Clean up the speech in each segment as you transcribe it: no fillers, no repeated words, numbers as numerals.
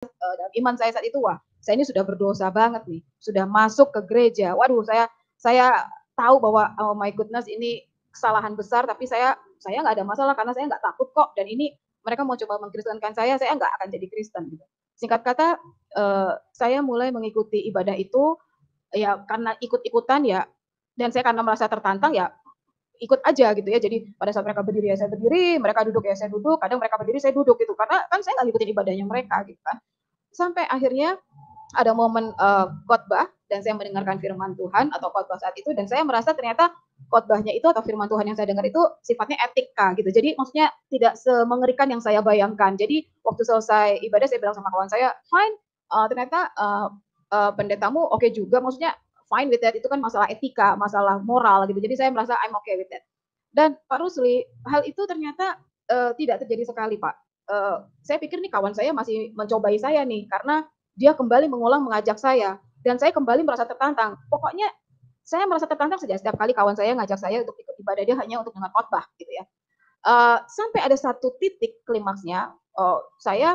dalam iman saya saat itu, wah saya ini sudah berdosa banget nih, sudah masuk ke gereja. Waduh, saya tahu bahwa oh my goodness ini kesalahan besar, tapi saya nggak ada masalah karena saya nggak takut kok. Dan ini mereka mau coba mengkristenkan saya nggak akan jadi Kristen. Gitu. Singkat kata, saya mulai mengikuti ibadah itu ya karena ikut-ikutan ya, dan saya karena merasa tertantang ya ikut aja gitu ya. Jadi pada saat mereka berdiri ya saya berdiri, mereka duduk ya saya duduk, kadang mereka berdiri saya duduk gitu. Karena kan saya nggak ngikutin ibadahnya mereka gitu kan. Sampai akhirnya ada momen khotbah dan saya mendengarkan firman Tuhan atau khotbah saat itu dan saya merasa ternyata khotbahnya itu atau firman Tuhan yang saya dengar itu sifatnya etika gitu. Jadi maksudnya tidak semengerikan yang saya bayangkan. Jadi waktu selesai ibadah saya bilang sama kawan saya, fine, ternyata pendetamu oke juga, maksudnya fine with that, itu kan masalah etika, masalah moral gitu. Jadi saya merasa I'm okay with that. Dan Pak Rusli, hal itu ternyata tidak terjadi sekali Pak. Saya pikir nih kawan saya masih mencobai saya nih, karena dia kembali mengulang mengajak saya, dan saya kembali merasa tertantang. Pokoknya saya merasa tertantang saja setiap kali kawan saya ngajak saya untuk ikut ibadah dia hanya untuk dengar khotbah gitu ya. Sampai ada satu titik klimaksnya, saya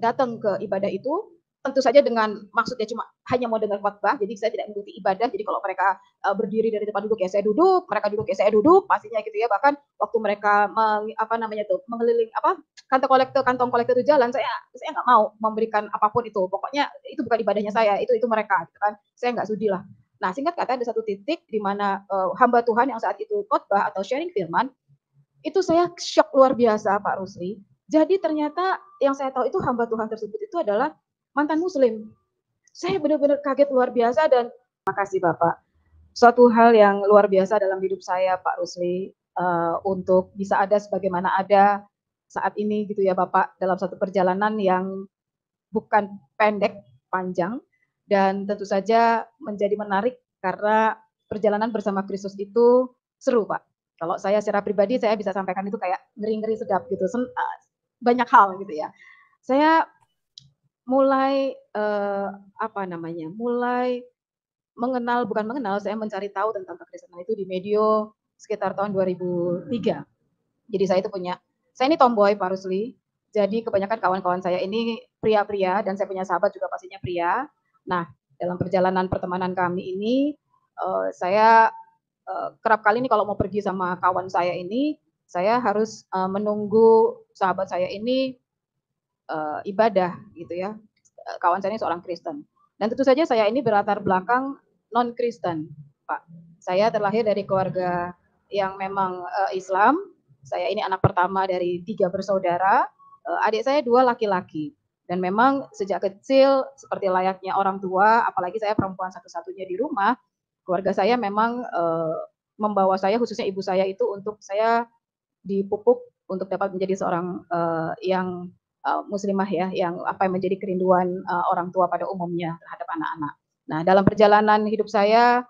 datang ke ibadah itu tentu saja dengan maksudnya cuma hanya mau dengar khotbah, jadi saya tidak mengikuti ibadah. Jadi kalau mereka berdiri dari tempat duduk ya saya duduk, mereka duduk ya saya duduk, pastinya gitu ya. Bahkan waktu mereka apa namanya tuh mengeliling apa kantong kolektor itu jalan, saya nggak mau memberikan apapun itu. Pokoknya itu bukan ibadahnya saya, itu mereka, gitu kan. Saya nggak sudi lah. Nah, singkat kata ada satu titik di mana hamba Tuhan yang saat itu khotbah atau sharing firman itu saya shock luar biasa Pak Rusli. Jadi ternyata yang saya tahu itu hamba Tuhan tersebut itu adalah mantan muslim. Saya benar-benar kaget luar biasa dan makasih Bapak. Suatu hal yang luar biasa dalam hidup saya Pak Rusli untuk bisa ada sebagaimana ada saat ini gitu ya Bapak dalam satu perjalanan yang bukan pendek, panjang dan tentu saja menjadi menarik karena perjalanan bersama Kristus itu seru Pak. Kalau saya secara pribadi saya bisa sampaikan itu kayak ngeri-ngeri sedap gitu, banyak hal gitu ya. Saya mulai apa namanya, mulai mengenal, bukan mengenal, saya mencari tahu tentang kekristenan itu di medio sekitar tahun 2003. Jadi saya ini tomboy Pak Rusli, jadi kebanyakan kawan-kawan saya ini pria-pria dan saya punya sahabat juga pastinya pria. Nah, dalam perjalanan pertemanan kami ini, saya kerap kali nih kalau mau pergi sama kawan saya ini, saya harus menunggu sahabat saya ini ibadah gitu ya. Kawan saya ini seorang Kristen. Dan tentu saja saya ini berlatar belakang non Kristen, Pak. Saya terlahir dari keluarga yang memang Islam. Saya ini anak pertama dari 3 bersaudara. Adik saya 2 laki-laki. Dan memang sejak kecil seperti layaknya orang tua, apalagi saya perempuan satu-satunya di rumah, keluarga saya memang membawa saya, khususnya ibu saya itu untuk saya dipupuk untuk dapat menjadi seorang yang muslimah ya, yang apa yang menjadi kerinduan orang tua pada umumnya terhadap anak-anak. Nah, dalam perjalanan hidup saya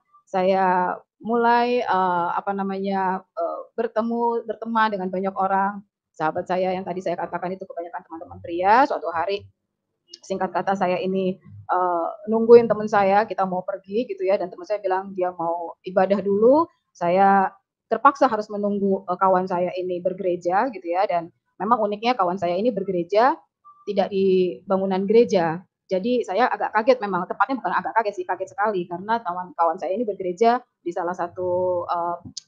mulai apa namanya berteman dengan banyak orang. Sahabat saya yang tadi saya katakan itu kebanyakan teman-teman pria. Suatu hari, singkat kata saya ini nungguin teman saya, kita mau pergi gitu ya, dan teman saya bilang dia mau ibadah dulu. Saya terpaksa harus menunggu kawan saya ini bergereja gitu ya, dan memang uniknya kawan saya ini bergereja tidak di bangunan gereja. Jadi saya agak kaget memang, tepatnya bukan agak kaget sih, kaget sekali karena kawan saya ini bergereja di salah satu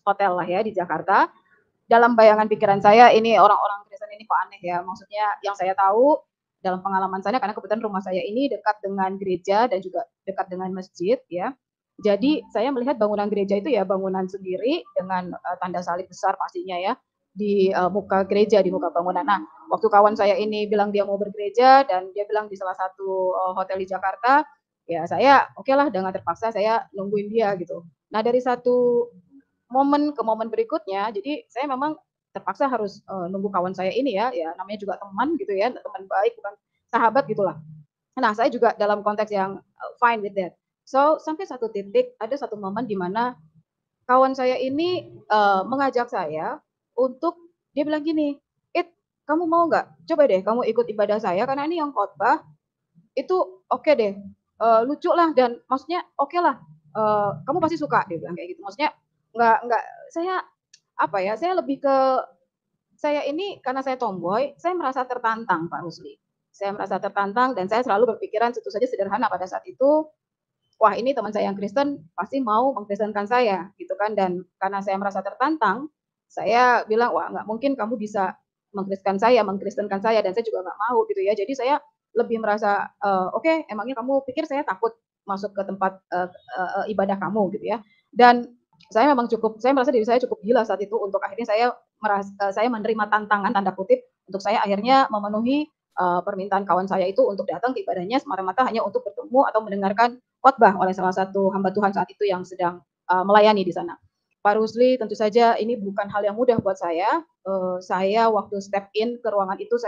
hotel lah ya di Jakarta. Dalam bayangan pikiran saya ini orang-orang Kristen ini kok aneh ya. Maksudnya yang saya tahu dalam pengalaman saya karena kebetulan rumah saya ini dekat dengan gereja dan juga dekat dengan masjid ya. Jadi saya melihat bangunan gereja itu ya bangunan sendiri dengan tanda salib besar pastinya ya di muka gereja, di muka bangunan. Nah, waktu kawan saya ini bilang dia mau bergereja dan dia bilang di salah satu hotel di Jakarta, ya saya oke lah dengan terpaksa saya nungguin dia gitu. Nah, dari satu momen ke momen berikutnya, jadi saya memang terpaksa harus nunggu kawan saya ini ya, ya namanya juga teman gitu ya, teman baik bukan sahabat gitulah. Nah, saya juga dalam konteks yang fine with that. So, sampai satu titik ada satu momen di mana kawan saya ini mengajak saya untuk dia bilang gini, "It, kamu mau nggak? Coba deh kamu ikut ibadah saya karena ini yang khotbah itu oke deh, lucu lah dan maksudnya oke lah, kamu pasti suka," dia bilang kayak gitu. Maksudnya nggak saya apa ya, saya lebih ke saya ini karena saya tomboy, saya merasa tertantang Pak Rusli. saya merasa tertantang dan saya selalu berpikiran tentu saja sederhana pada saat itu, wah ini teman saya yang Kristen pasti mau mengkristenkan saya gitu kan, dan karena saya merasa tertantang, saya bilang, "Wah nggak mungkin kamu bisa mengkristenkan saya dan saya juga nggak mau," gitu ya. Jadi saya lebih merasa, "Oke, emangnya kamu pikir saya takut masuk ke tempat, ibadah kamu?" Gitu ya. Dan saya merasa diri saya cukup gila saat itu untuk akhirnya saya menerima "tantangan" tanda kutip untuk saya akhirnya memenuhi, permintaan kawan saya itu untuk datang ke ibadahnya semata-mata hanya untuk bertemu atau mendengarkan khotbah oleh salah satu hamba Tuhan saat itu yang sedang, melayani di sana. Pak Rusli, tentu saja ini bukan hal yang mudah buat saya. Saya waktu step in ke ruangan itu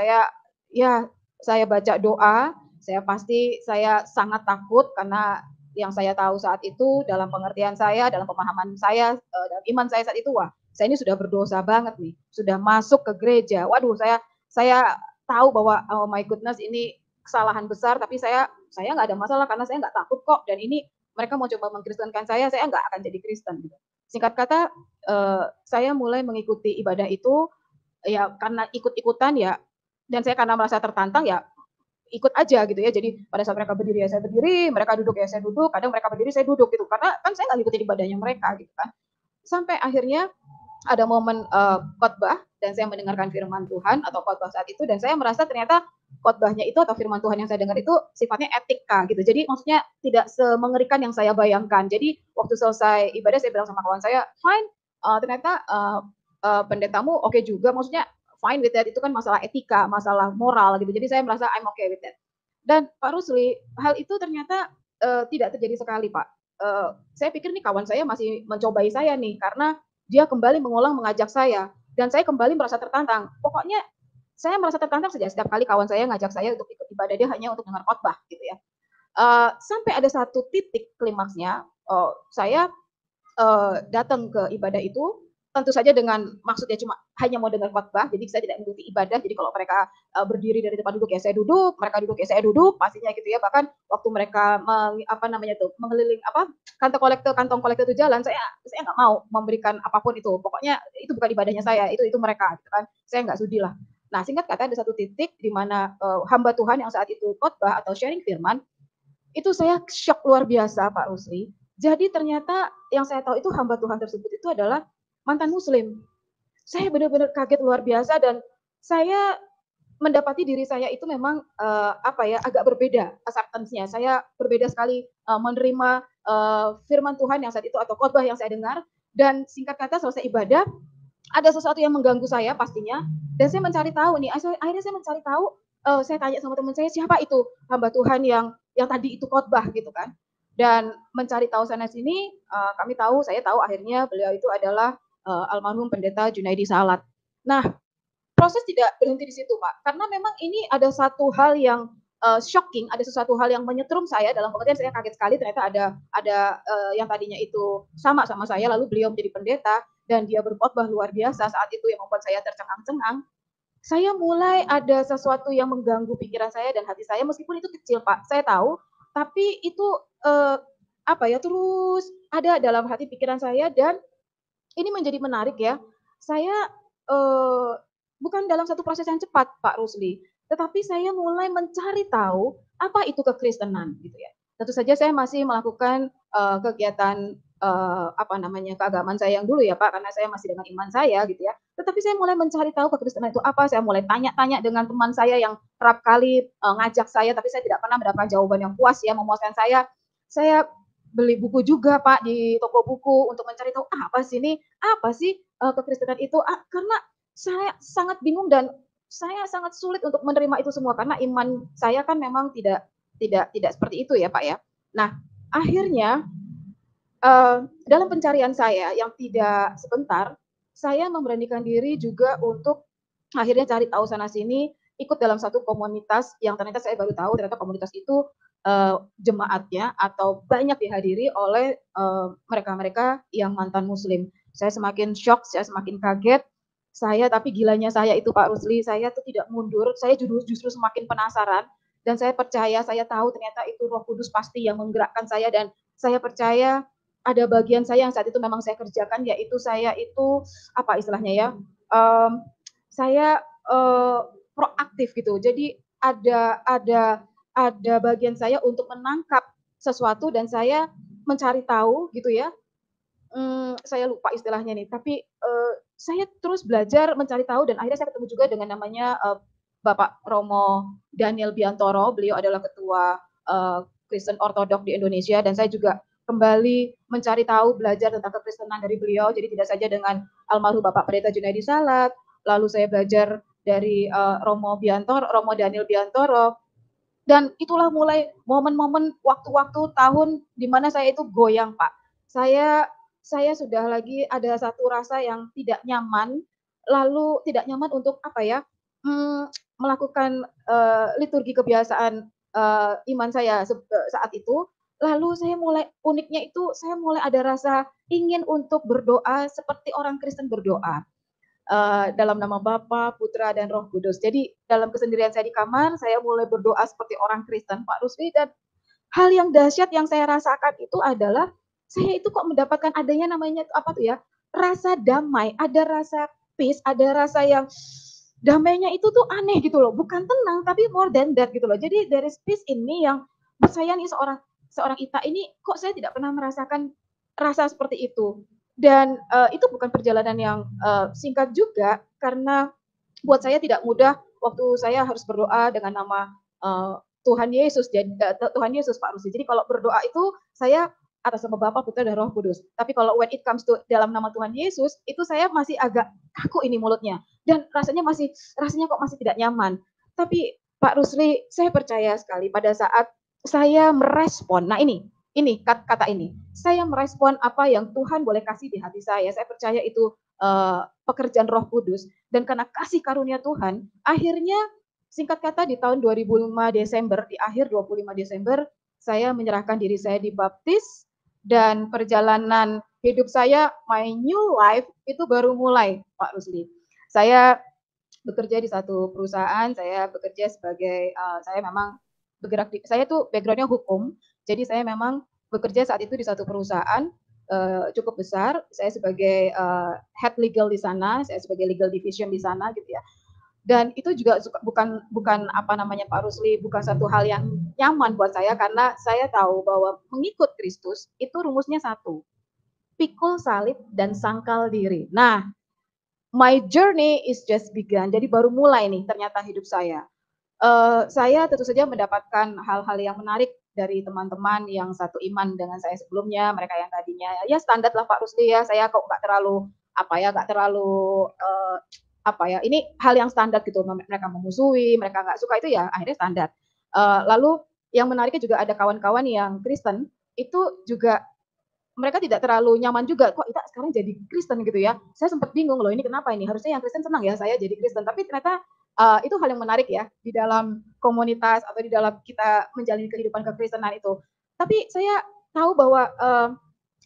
ya saya baca doa, saya sangat takut karena yang saya tahu saat itu dalam pengertian saya, dalam pemahaman saya, dalam iman saya saat itu, wah saya ini sudah berdosa banget nih, sudah masuk ke gereja. Waduh saya tahu bahwa, oh my goodness ini kesalahan besar, tapi saya nggak ada masalah karena saya nggak takut kok, dan ini mereka mau coba mengkristenkan saya nggak akan jadi Kristen gitu. Singkat kata, saya mulai mengikuti ibadah itu ya karena ikut-ikutan ya, dan saya karena merasa tertantang ya ikut aja gitu ya. Jadi pada saat mereka berdiri ya saya berdiri, mereka duduk ya saya duduk, kadang mereka berdiri saya duduk gitu. Karena kan saya nggak ngikutin ibadahnya mereka gitu kan. Sampai akhirnya ada momen khotbah dan saya mendengarkan firman Tuhan atau khotbah saat itu, dan saya merasa ternyata khotbahnya itu atau firman Tuhan yang saya dengar itu sifatnya etika gitu. Jadi maksudnya tidak semengerikan yang saya bayangkan. Jadi waktu selesai ibadah saya bilang sama kawan saya, "Fine, ternyata pendetamu oke juga." Maksudnya fine with that, itu kan masalah etika, masalah moral gitu. Jadi saya merasa I'm okay with that. Dan Pak Rusli, hal itu ternyata tidak terjadi sekali, Pak. Saya pikir nih kawan saya masih mencobai saya nih karena dia kembali mengulang mengajak saya dan saya kembali merasa tertantang. Pokoknya saya merasa tertantang saja setiap kali kawan saya ngajak saya untuk ikut ibadah dia hanya untuk dengar khotbah gitu ya. Sampai ada satu titik klimaksnya, saya datang ke ibadah itu tentu saja dengan maksudnya cuma hanya mau dengar khotbah, jadi saya tidak mengikuti ibadah. Jadi kalau mereka berdiri dari tempat duduk ya saya duduk, mereka duduk ya saya duduk, pastinya gitu ya. Bahkan waktu mereka apa namanya tuh mengeliling apa kantong kolektor itu jalan, saya nggak mau memberikan apapun itu. Pokoknya itu bukan ibadahnya saya, itu mereka, gitu kan. Saya nggak sudi lah. Nah, singkat kata ada satu titik di mana hamba Tuhan yang saat itu khotbah atau sharing firman itu saya shock luar biasa Pak Rusli. Jadi ternyata yang saya tahu itu hamba Tuhan tersebut itu adalah mantan muslim. Saya benar-benar kaget luar biasa dan saya mendapati diri saya itu memang apa ya agak berbeda acceptance-nya. Saya berbeda sekali menerima firman Tuhan yang saat itu atau khotbah yang saya dengar, dan singkat kata selesai ibadah ada sesuatu yang mengganggu saya pastinya, dan saya mencari tahu nih, akhirnya saya mencari tahu, saya tanya sama teman saya, siapa itu hamba Tuhan yang tadi itu khotbah gitu kan. Dan mencari tahu sana sini, saya tahu akhirnya beliau itu adalah almarhum pendeta Junaidi Salat. Nah, proses tidak berhenti di situ, Pak. Karena memang ini ada satu hal yang shocking, ada sesuatu hal yang menyetrum saya dalam pengertian saya kaget sekali ternyata ada yang tadinya itu sama saya lalu beliau menjadi pendeta dan dia berkhotbah luar biasa saat itu yang membuat saya tercengang-cengang. Saya mulai ada sesuatu yang mengganggu pikiran saya dan hati saya meskipun itu kecil, Pak. Saya tahu, tapi itu apa ya terus ada dalam hati pikiran saya, dan ini menjadi menarik ya. Saya bukan dalam satu proses yang cepat, Pak Rusli, tetapi saya mulai mencari tahu apa itu kekristenan gitu ya. Tentu saja saya masih melakukan kegiatan apa namanya keagamaan saya yang dulu ya Pak, karena saya masih dengan iman saya gitu ya. Tetapi saya mulai mencari tahu kekristenan itu apa. Saya mulai tanya-tanya dengan teman saya yang kerap kali ngajak saya, tapi saya tidak pernah mendapatkan jawaban yang puas ya memuaskan saya. Saya beli buku juga Pak di toko buku untuk mencari tahu apa sih ini, apa sih kekristenan itu? Karena saya sangat bingung dan saya sangat sulit untuk menerima itu semua karena iman saya kan memang tidak seperti itu ya Pak ya. Nah, akhirnya dalam pencarian saya yang tidak sebentar, saya memberanikan diri juga untuk akhirnya cari tahu sana sini, ikut dalam satu komunitas yang ternyata saya baru tahu ternyata komunitas itu jemaatnya atau banyak dihadiri oleh mereka-mereka yang mantan muslim. Saya semakin shock, saya semakin kaget. Tapi gilanya saya itu Pak Rusli, saya tuh tidak mundur, saya justru semakin penasaran dan saya percaya, saya tahu ternyata itu Roh Kudus pasti yang menggerakkan saya, dan saya percaya ada bagian saya yang saat itu memang saya kerjakan, yaitu saya itu apa istilahnya ya, saya proaktif gitu. Jadi ada bagian saya untuk menangkap sesuatu dan saya mencari tahu gitu ya. Saya lupa istilahnya nih, tapi saya terus belajar mencari tahu dan akhirnya saya ketemu juga dengan namanya Bapak Romo Daniel Biantoro. Beliau adalah ketua Kristen Ortodok di Indonesia dan saya juga kembali mencari tahu belajar tentang kekristenan dari beliau. Jadi tidak saja dengan almarhum Bapak Pendeta Junaidi Salat, lalu saya belajar dari Romo Daniel Biantoro, dan itulah mulai momen-momen waktu-waktu tahun di mana saya itu goyang, Pak. Saya sudah lagi ada satu rasa yang tidak nyaman, lalu tidak nyaman untuk apa ya, melakukan liturgi kebiasaan iman saya saat itu. Lalu saya mulai uniknya itu saya mulai ada rasa ingin untuk berdoa seperti orang Kristen berdoa. Dalam nama Bapa, Putra, dan Roh Kudus. Jadi dalam kesendirian saya di kamar, saya mulai berdoa seperti orang Kristen, Pak Rusli, dan hal yang dahsyat yang saya rasakan itu adalah saya itu kok mendapatkan adanya namanya apa tuh ya, rasa damai, ada rasa peace, ada rasa yang damainya itu tuh aneh gitu loh, bukan tenang tapi more than that gitu loh. Jadi there is peace ini yang saya nih seorang seorang Ita ini kok saya tidak pernah merasakan rasa seperti itu. Dan itu bukan perjalanan yang singkat juga karena buat saya tidak mudah waktu saya harus berdoa dengan nama Tuhan Yesus. Jadi Tuhan Yesus Pak Rusi. Jadi kalau berdoa itu saya atas nama Bapa, Putra, dan Roh Kudus. Tapi kalau when it comes to dalam nama Tuhan Yesus, itu saya masih agak kaku ini mulutnya dan rasanya kok masih tidak nyaman. Tapi Pak Rusli, saya percaya sekali pada saat saya merespon. Nah ini kata ini. Saya merespon apa yang Tuhan boleh kasih di hati saya. Saya percaya itu pekerjaan Roh Kudus dan karena kasih karunia Tuhan, akhirnya singkat kata di tahun 2005 Desember, di akhir 25 Desember, saya menyerahkan diri saya dibaptis dan perjalanan hidup saya, my new life itu baru mulai, Pak Rusli. Saya bekerja di satu perusahaan, saya bekerja sebagai saya memang bergerak di, saya tuh backgroundnya hukum, jadi saya memang bekerja saat itu di satu perusahaan cukup besar. Saya sebagai head legal di sana, saya sebagai legal division di sana gitu ya. Dan itu juga bukan apa namanya Pak Rusli, bukan satu hal yang nyaman buat saya karena saya tahu bahwa mengikut Kristus itu rumusnya satu, pikul salib dan sangkal diri. Nah, my journey is just begun. Jadi baru mulai nih ternyata hidup saya. Saya tentu saja mendapatkan hal-hal yang menarik dari teman-teman yang satu iman dengan saya sebelumnya. Mereka yang tadinya ya standar lah Pak Rusli ya. Saya kok nggak terlalu nggak terlalu apa ya. Ini hal yang standar gitu. Mereka memusuhi, mereka nggak suka itu ya akhirnya standar. Lalu yang menariknya juga ada kawan-kawan yang Kristen itu juga mereka tidak terlalu nyaman juga, kok Ita sekarang jadi Kristen gitu ya. Saya sempat bingung loh, ini kenapa ini? Harusnya yang Kristen senang ya saya jadi Kristen. Tapi ternyata itu hal yang menarik ya di dalam komunitas atau di dalam kita menjalani kehidupan kekristenan itu. Tapi saya tahu bahwa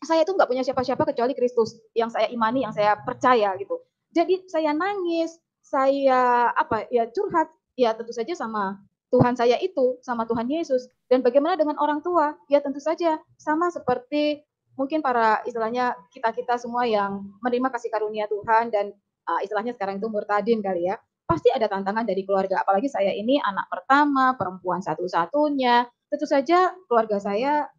saya itu nggak punya siapa-siapa kecuali Kristus yang saya imani, yang saya percaya gitu. Jadi saya nangis, saya apa ya curhat, ya tentu saja sama Tuhan saya itu, sama Tuhan Yesus. Dan bagaimana dengan orang tua? Ya tentu saja sama seperti mungkin para istilahnya kita-kita semua yang menerima kasih karunia Tuhan dan istilahnya sekarang itu murtadin kali ya. Pasti ada tantangan dari keluarga, apalagi saya ini anak pertama, perempuan satu-satunya. Tentu saja keluarga saya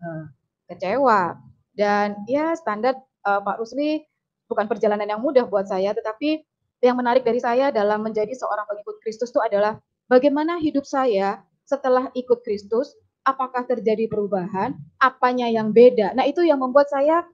kecewa. Dan ya standar Pak Rusli bukan perjalanan yang mudah buat saya, tetapi yang menarik dari saya dalam menjadi seorang pengikut Kristus itu adalah bagaimana hidup saya setelah ikut Kristus, apakah terjadi perubahan, apanya yang beda. Nah itu yang membuat saya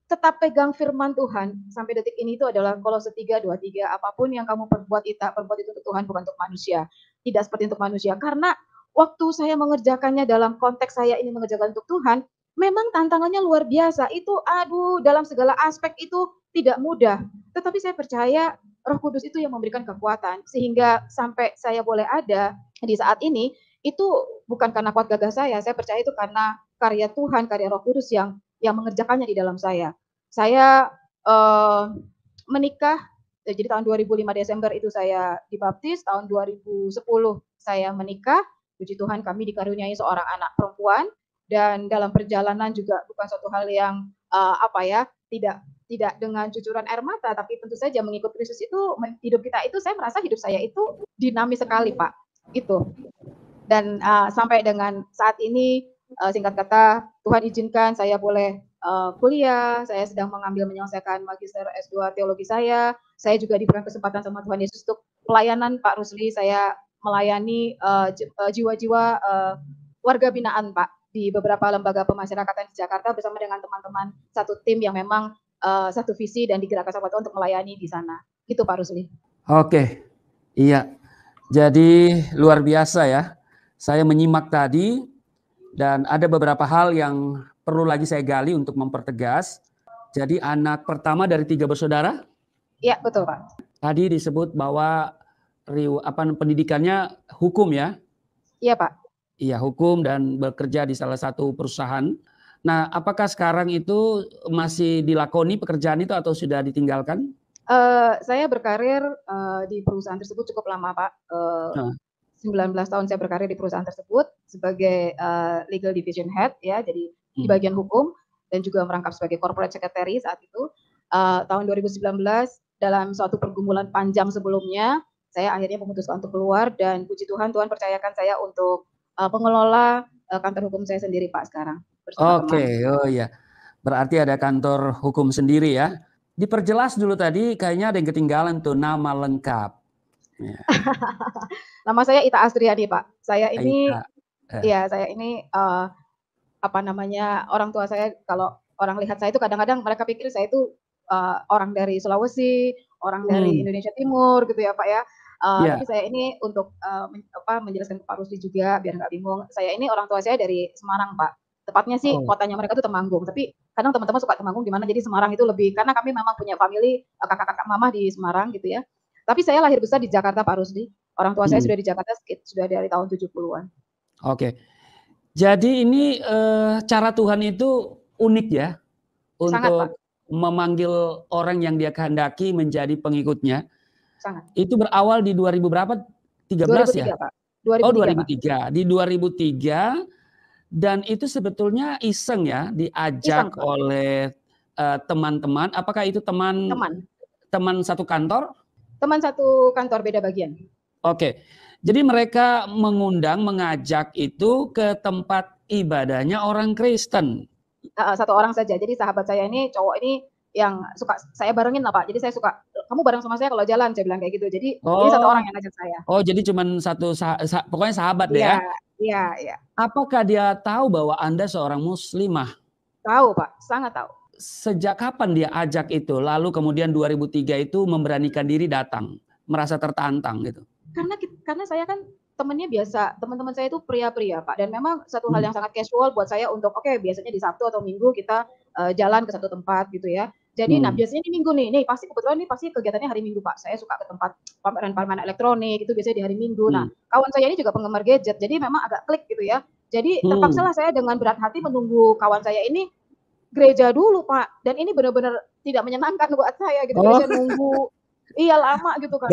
tetap pegang firman Tuhan sampai detik ini itu adalah Kolose 3:23, apapun yang kamu perbuat itu untuk Tuhan bukan untuk manusia. Tidak seperti untuk manusia. Karena waktu saya mengerjakannya dalam konteks saya ini mengerjakan untuk Tuhan, memang tantangannya luar biasa. Itu aduh dalam segala aspek itu tidak mudah. Tetapi saya percaya Roh Kudus itu yang memberikan kekuatan sehingga sampai saya boleh ada di saat ini itu bukan karena kuat gagah saya percaya itu karena karya Tuhan, karya Roh Kudus yang mengerjakannya di dalam saya. Saya menikah, jadi tahun 2005 Desember itu saya dibaptis, tahun 2010 saya menikah, puji Tuhan kami dikaruniai seorang anak perempuan, dan dalam perjalanan juga bukan suatu hal yang tidak dengan cucuran air mata, tapi tentu saja mengikut Kristus itu hidup kita itu saya merasa hidup saya itu dinamis sekali Pak. Itu. Dan sampai dengan saat ini, singkat kata, Tuhan izinkan saya boleh kuliah, saya sedang menyelesaikan magister S2 teologi saya juga diberikan kesempatan sama Tuhan Yesus untuk pelayanan Pak Rusli, saya melayani jiwa-jiwa warga binaan Pak, di beberapa lembaga pemasyarakatan di Jakarta bersama dengan teman-teman satu tim yang memang satu visi dan digerakkan sama Tuhan untuk melayani di sana. Gitu Pak Rusli. Oke, iya. Jadi luar biasa ya. Saya menyimak tadi dan ada beberapa hal yang perlu lagi saya gali untuk mempertegas. Jadi anak pertama dari 3 bersaudara? Iya, betul Pak. Tadi disebut bahwa pendidikannya hukum ya? Iya Pak. Iya, hukum dan bekerja di salah satu perusahaan. Nah, apakah sekarang itu masih dilakoni pekerjaan itu atau sudah ditinggalkan? Saya berkarir di perusahaan tersebut cukup lama Pak. 19 tahun saya berkarir di perusahaan tersebut sebagai legal division head ya, jadi di bagian hukum dan juga merangkap sebagai corporate secretary saat itu. Tahun 2019 dalam suatu pergumulan panjang sebelumnya, saya akhirnya memutuskan untuk keluar dan puji Tuhan, Tuhan percayakan saya untuk pengelola kantor hukum saya sendiri Pak sekarang bersama teman. Oh iya. Berarti ada kantor hukum sendiri ya. Diperjelas dulu tadi, kayaknya ada yang ketinggalan tuh nama lengkap. Ya. Nama saya Ita Astriani Pak. Saya ini, orang tua saya kalau orang lihat saya itu kadang-kadang mereka pikir saya itu orang dari Sulawesi, orang dari Indonesia Timur gitu ya Pak ya. Tapi saya ini untuk menjelaskan ke Pak Rusli juga biar nggak bingung. Saya ini orang tua saya dari Semarang Pak. Tepatnya sih kotanya mereka tuh Temanggung, tapi kadang teman-teman suka Temanggung gimana, jadi Semarang itu lebih, karena kami memang punya family, kakak-kakak mama di Semarang gitu ya. Tapi saya lahir besar di Jakarta Pak Rusli. Orang tua saya sudah di Jakarta sudah dari tahun 70-an. Oke. Jadi ini cara Tuhan itu unik ya. Untuk memanggil orang yang dia kehendaki menjadi pengikutnya. Sangat. Itu berawal di 2000 berapa? 13 2003, ya? Pak. 2003, oh 2003. Pak. Di 2003 dan itu sebetulnya iseng ya, diajak oleh teman-teman. Apakah itu teman satu kantor? Teman satu kantor, beda bagian. Oke. Jadi mereka mengajak itu ke tempat ibadahnya orang Kristen. Satu orang saja. Jadi sahabat saya ini, cowok ini yang suka saya barengin lah Pak. Jadi saya suka, kamu bareng sama saya kalau jalan, saya bilang kayak gitu. Jadi ini satu orang yang ngajak saya. Oh, jadi cuman satu pokoknya sahabat deh ya? Iya. Apakah dia tahu bahwa Anda seorang muslimah? Tahu Pak, sangat tahu. Sejak kapan dia ajak itu? Lalu kemudian 2003 itu memberanikan diri datang, merasa tertantang gitu? Karena saya kan temennya biasa, teman-teman saya itu pria-pria Pak, dan memang satu hal yang sangat casual buat saya untuk biasanya di Sabtu atau Minggu kita jalan ke satu tempat gitu ya. Jadi biasanya di Minggu nih pasti kegiatannya hari Minggu Pak. Saya suka ke tempat pameran-pameran elektronik itu biasanya di hari Minggu. Nah, kawan saya ini juga penggemar gadget, jadi memang agak klik gitu ya. Jadi terpaksalah saya dengan berat hati menunggu kawan saya ini gereja dulu Pak. Dan ini benar-benar tidak menyenangkan buat saya gitu. Jadi saya nunggu, lama gitu kan.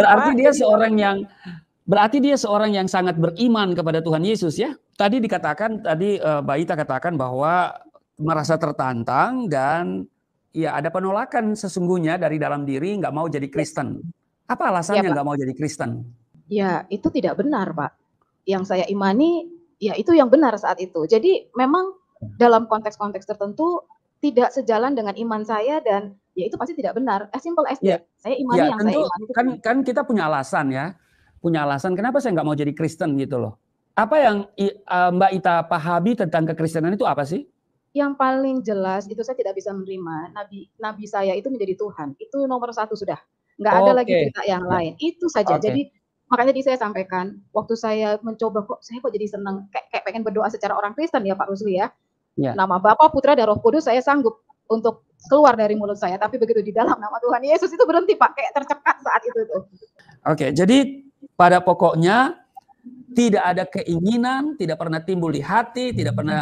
Berarti dia seorang yang sangat beriman kepada Tuhan Yesus ya. Tadi Mbak Ita katakan bahwa merasa tertantang dan ya ada penolakan sesungguhnya dari dalam diri, nggak mau jadi Kristen. Apa alasannya nggak mau jadi Kristen? Ya itu tidak benar Pak. Yang saya imani ya itu yang benar saat itu. Jadi memang dalam konteks-konteks tertentu tidak sejalan dengan iman saya dan ya itu pasti tidak benar. As simple as that. Saya imani yang tentu, saya imani. Kan kita punya alasan ya. Punya alasan kenapa saya nggak mau jadi Kristen gitu loh. Apa yang Mbak Ita pahami tentang kekristenan itu apa sih? Yang paling jelas itu saya tidak bisa menerima nabi saya itu menjadi Tuhan. Itu nomor satu sudah. Nggak ada lagi cerita yang lain. Itu saja. Jadi makanya tadi saya sampaikan waktu saya mencoba saya kok jadi senang kayak pengen berdoa secara orang Kristen ya Pak Rusli ya. Nama Bapa, Putra dan Roh Kudus saya sanggup untuk keluar dari mulut saya, tapi begitu di dalam nama Tuhan Yesus itu berhenti Pak, kayak tercekat saat itu tuh. Oke, jadi pada pokoknya tidak ada keinginan, tidak pernah timbul di hati, tidak pernah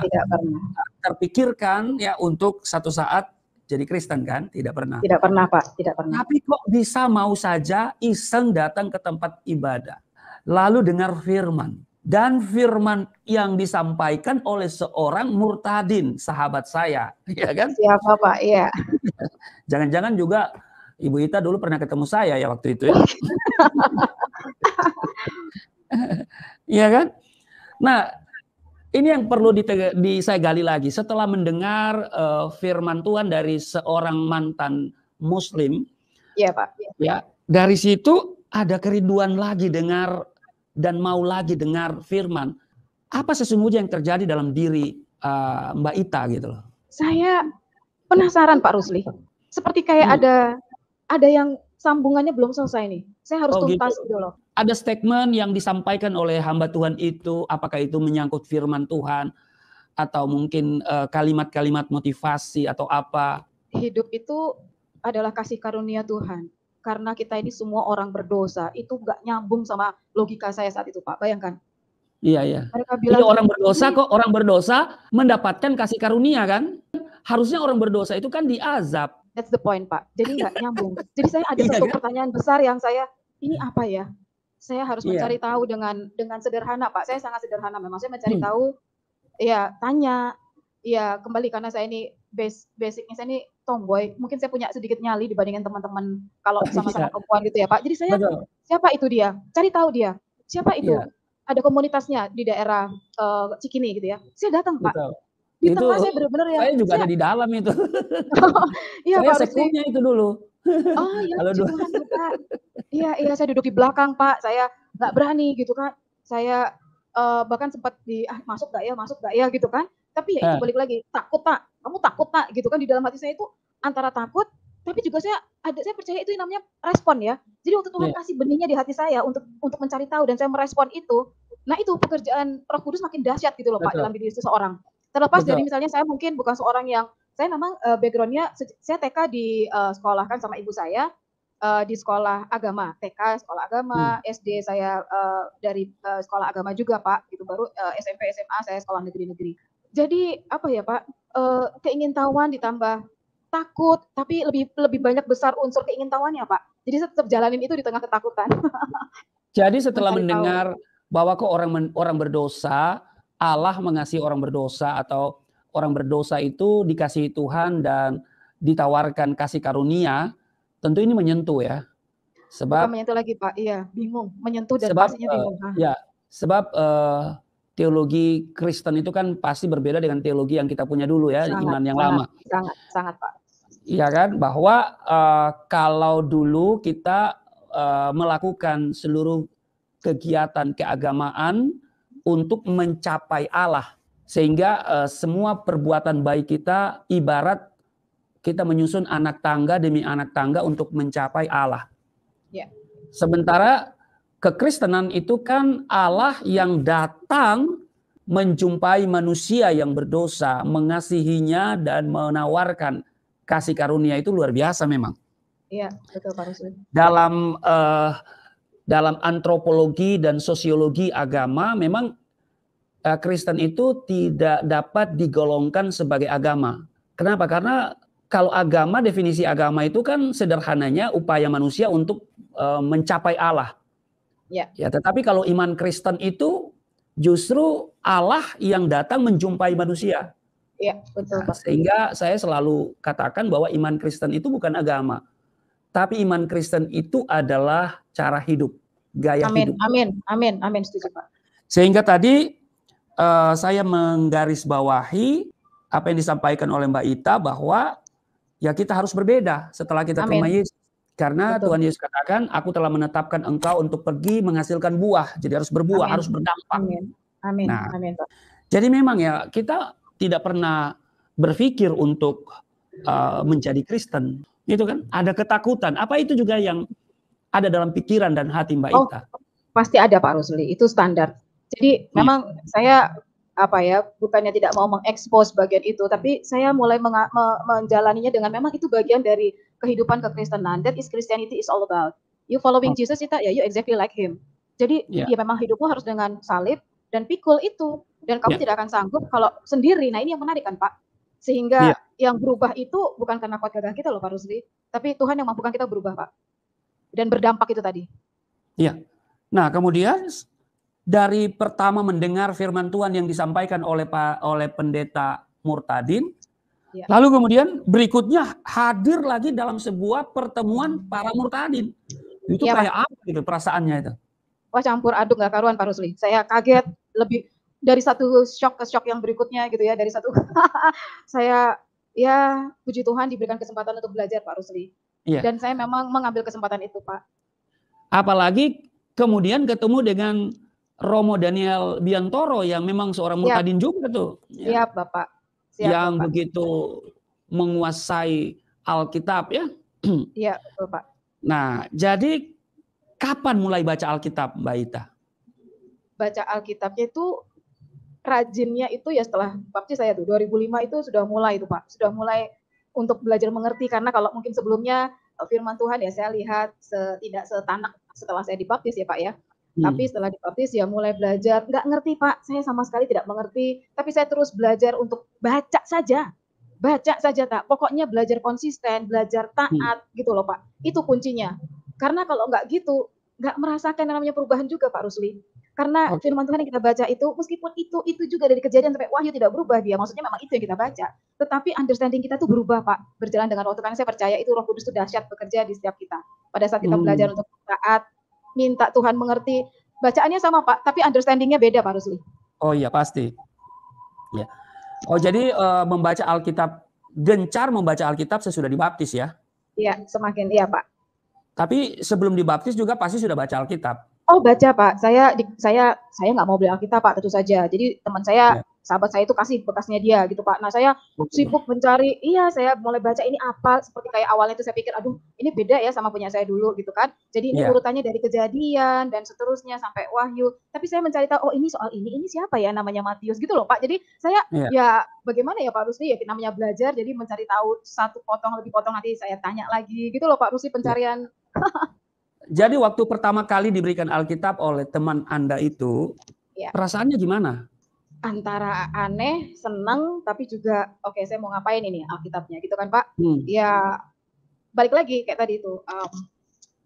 terpikirkan ya untuk satu saat jadi Kristen kan? Tidak pernah. Tidak pernah Pak, tidak pernah. Tapi kok bisa mau saja iseng datang ke tempat ibadah, lalu dengar firman. Dan firman yang disampaikan oleh seorang murtadin, sahabat saya, ya kan? Siapa Pak? Iya. Jangan-jangan juga Ibu Ita dulu pernah ketemu saya ya waktu itu ya. Iya kan? Nah, ini yang perlu saya gali lagi. Setelah mendengar firman Tuhan dari seorang mantan Muslim, Iya Pak. Ya, dari situ ada kerinduan lagi dengar dan mau lagi dengar firman. Apa sesungguhnya yang terjadi dalam diri Mbak Ita gitu loh? Saya penasaran Pak Rusli. Seperti kayak ada yang sambungannya belum selesai nih. Saya harus tuntas gitu loh. Ada statement yang disampaikan oleh hamba Tuhan itu, apakah itu menyangkut firman Tuhan atau mungkin kalimat-kalimat motivasi atau apa? Hidup itu adalah kasih karunia Tuhan. Karena kita ini semua orang berdosa, itu nggak nyambung sama logika saya saat itu, Pak. Bayangkan. Iya, iya. Mereka bilang, orang berdosa kok, orang berdosa mendapatkan kasih karunia kan? Harusnya orang berdosa itu kan diazab. That's the point, Pak. Jadi nggak nyambung. Jadi saya ada satu pertanyaan besar yang ini apa ya? Saya harus mencari tahu dengan sederhana, Pak. Saya sangat sederhana memang. Saya mencari tahu, ya tanya, ya kembali karena saya ini basicnya saya ini tomboy. Mungkin saya punya sedikit nyali dibandingin teman-teman kalau sama-sama perempuan gitu ya, Pak. Jadi saya, siapa itu dia? Cari tahu dia. Siapa itu? Ada komunitasnya di daerah Cikini gitu ya. Saya datang, Pak. Di tengah saya benar-benar ya. Saya juga ada di dalam itu. Iya, saya sekunya itu dulu. Oh iya, Tuhan, Pak. Iya, saya duduk di belakang, Pak. Saya nggak berani gitu kan. Saya bahkan sempat masuk nggak ya gitu kan. Tapi ya itu balik lagi, takut tak? Kamu takut tak? Gitu kan, di dalam hati saya itu antara takut, tapi juga saya percaya itu yang namanya respon ya. Jadi waktu Tuhan kasih benihnya di hati saya untuk mencari tahu dan saya merespon itu. Nah itu pekerjaan Roh Kudus makin dahsyat gitu loh Pak dalam diri seseorang. Terlepas dari misalnya saya mungkin bukan seorang yang, saya memang background-nya, saya TK di sekolahkan sama ibu saya di sekolah agama, TK sekolah agama, SD saya dari sekolah agama juga Pak, gitu, baru SMP SMA saya sekolah negeri-negeri. Jadi apa ya Pak, keingintahuan ditambah takut, tapi lebih banyak besar unsur keingintahuannya Pak. Jadi saya tetap jalanin itu di tengah ketakutan. Jadi setelah mendengar bahwa kok orang berdosa, Allah mengasihi orang berdosa atau orang berdosa itu dikasihi Tuhan dan ditawarkan kasih karunia, tentu ini menyentuh ya. Sebab bukan menyentuh lagi Pak, iya, bingung, menyentuh dan pastinya bingung. Ya, sebab teologi Kristen itu kan pasti berbeda dengan teologi yang kita punya dulu ya, iman yang lama. Sangat Pak. Iya kan, bahwa kalau dulu kita melakukan seluruh kegiatan keagamaan untuk mencapai Allah, sehingga semua perbuatan baik kita ibarat kita menyusun anak tangga demi anak tangga untuk mencapai Allah. Ya. Sementara kekristenan itu kan Allah yang datang menjumpai manusia yang berdosa, mengasihinya dan menawarkan kasih karunia. Itu luar biasa memang. Iya, betul Pak Rusli. Dalam antropologi dan sosiologi agama memang Kristen itu tidak dapat digolongkan sebagai agama. Kenapa? Karena kalau agama, definisi agama itu kan sederhananya upaya manusia untuk mencapai Allah. Ya. Ya, tetapi kalau iman Kristen itu justru Allah yang datang menjumpai manusia. Iya, betul Pak. Sehingga saya selalu katakan bahwa iman Kristen itu bukan agama. Tapi iman Kristen itu adalah cara hidup, gaya hidup. Amin, setuju Pak. Sehingga tadi saya menggarisbawahi apa yang disampaikan oleh Mbak Ita bahwa ya kita harus berbeda setelah kita terima Yesus. Karena Tuhan Yesus katakan, aku telah menetapkan engkau untuk pergi menghasilkan buah. Jadi harus berbuah, harus berdampak. Amin. Jadi memang ya kita tidak pernah berpikir untuk menjadi Kristen. Itu kan ada ketakutan. Apa itu juga yang ada dalam pikiran dan hati Mbak Ita? Pasti ada Pak Rusli, itu standar. Jadi memang saya bukannya tidak mau mengekspos bagian itu, tapi saya mulai menjalaninya dengan memang itu bagian dari kehidupan kekristenan. That is Christianity is all about. You following Jesus, you exactly like him. Jadi ya memang hidupmu harus dengan salib dan pikul itu. Dan kamu tidak akan sanggup kalau sendiri. Nah ini yang menarik kan Pak. Sehingga yang berubah itu bukan karena kuat gagah kita loh Pak Rusli, tapi Tuhan yang mampukan kita berubah Pak. Dan berdampak itu tadi. Iya. Nah kemudian dari pertama mendengar firman Tuhan yang disampaikan oleh pendeta Murtadin, lalu kemudian berikutnya hadir lagi dalam sebuah pertemuan para Murtadin. Itu kayak apa gitu perasaannya itu? wah campur aduk nggak karuan Pak Rusli. Saya kaget, lebih dari satu shock ke shock yang berikutnya gitu ya, dari satu saya ya puji Tuhan diberikan kesempatan untuk belajar Pak Rusli. Iya. Dan saya memang mengambil kesempatan itu Pak. Apalagi kemudian ketemu dengan Romo Daniel Biantoro yang memang seorang murtadin juga tuh. Ya. Siap Bapak. Siap, yang Bapak. Begitu menguasai Alkitab ya. Iya betul Pak. Nah jadi kapan mulai baca Alkitab Mbak Ita? Baca Alkitabnya itu rajinnya itu ya setelah baptis saya tuh 2005 itu sudah mulai itu Pak. Sudah mulai untuk belajar mengerti, karena kalau mungkin sebelumnya firman Tuhan ya saya lihat tidak setanak setelah saya dibaptis ya Pak ya. Tapi setelah dibaptis ya mulai belajar, nggak ngerti Pak, saya sama sekali tidak mengerti, tapi saya terus belajar untuk baca saja tak, pokoknya belajar konsisten, belajar taat gitu loh Pak, itu kuncinya. Karena kalau nggak gitu, nggak merasakan yang namanya perubahan juga Pak Rusli. Karena firman Tuhan yang kita baca itu, meskipun itu juga dari Kejadian sampai Wahyu tidak berubah dia, maksudnya memang itu yang kita baca. Tetapi understanding kita tuh berubah Pak, berjalan dengan waktu. Karena saya percaya itu Roh Kudus itu dahsyat bekerja di setiap kita. Pada saat kita belajar untuk taat, minta Tuhan mengerti, bacaannya sama Pak, tapi understandingnya beda Pak Rusli. Oh iya pasti. Ya. Oh jadi membaca Alkitab, gencar membaca Alkitab sesudah dibaptis ya? Iya, semakin iya Pak. Tapi sebelum dibaptis juga pasti sudah baca Alkitab? Oh baca Pak, saya nggak mau beli Alkitab Pak, tentu saja. Jadi teman saya, sahabat saya itu kasih bekasnya dia gitu Pak. Nah saya sibuk mencari, saya mulai baca ini apa, seperti kayak awalnya itu saya pikir, aduh ini beda ya sama punya saya dulu gitu kan. Jadi ini urutannya dari Kejadian dan seterusnya sampai Wahyu. Tapi saya mencari tahu, oh ini soal ini siapa ya namanya Matius gitu loh Pak. Jadi saya ya bagaimana ya Pak Rusli ya namanya belajar, jadi mencari tahu satu potong lebih potong, nanti saya tanya lagi gitu loh Pak Rusli, pencarian. Jadi waktu pertama kali diberikan Alkitab oleh teman Anda itu, perasaannya gimana? Antara aneh, senang, tapi juga oke saya mau ngapain ini Alkitabnya gitu kan Pak. Ya balik lagi kayak tadi itu,